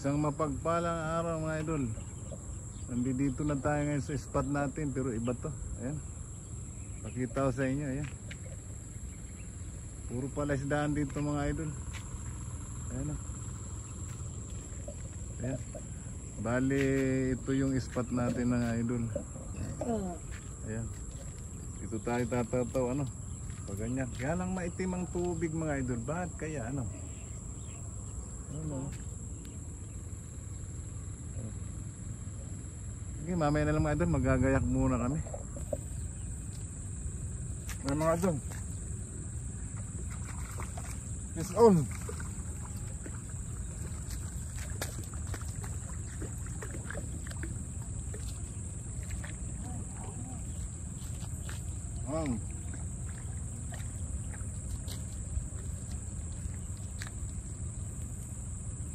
Isang mapagpalang araw mga idol. Nandito na tayo ngayon sa spot natin, pero iba to. Ayan. Pakita ko sa inyo, ayan. Puro palaisdaan dito mga idol. Ayan o. Ayan. Bali, ito yung spot natin mga idol. Ayan. Dito tayo tatataw, ano, pag ganyan. Kaya lang maitim ang tubig mga idol. Bakit kaya, ano? Ano? Okay, mamaya na lang mga idol, magagayak muna kami. Mga idol, it's on.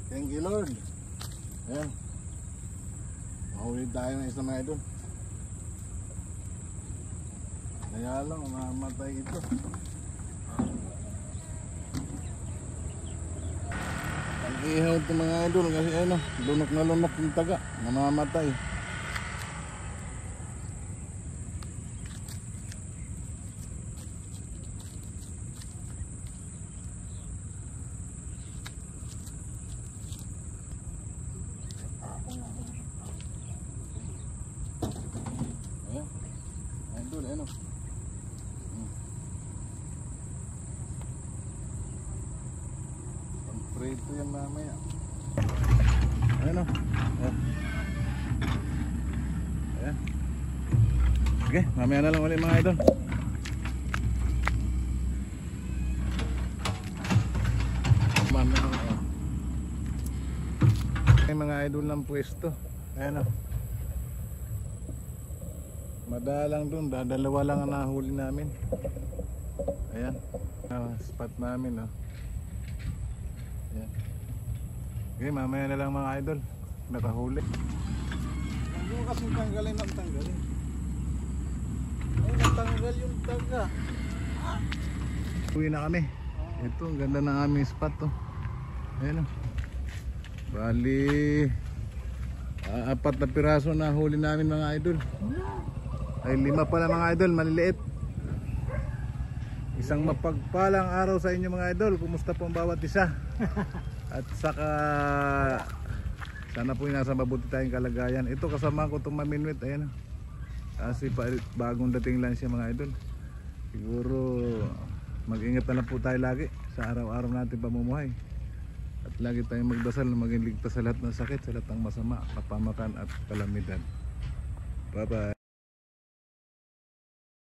Thank you Lord. Ayan, mahuli tayo ng isa mga idol. Kaya lang, mamatay ito. Pag-ihaw ito mga idol kasi ano, lunok na lunok yung taga, namamatay. Ano? Pang-prito yan mamaya. Ano? Ayan. Okay, mamaya na lang ulit mga idol. Mamaya na lang. May mga idol ng pwesto. Ayan o. Madalang dun, dalawa lang ang nahuli namin. Ayan, spot namin, oh. Ayan. Okay, mamaya na lang mga idol, nakahuli. Huwag mo kasing tanggalin ang tanggalin. Ay, natanggal yung taga. Uwi na kami. Ito, ang ganda ng aming spot, oh. Ayan, oh. Bali, 4 na piraso na huli namin mga idol. Ay 5 pala mga idol, maliliit. Isang mapagpalang araw sa inyo mga idol. Kumusta po ang bawat isa? At saka sana po yung nasa mabuti tayong kalagayan. Ito kasama ko itong maminwit. Ayan, kasi bagong dating lang siya mga idol. Siguro mag-ingat na lang po tayo lagi sa araw-araw natin pamumuhay. At lagi tayong magdasal na maging ligtas sa lahat ng sakit, sa lahat ng masama, kapamakan at kalamidad. Bye bye.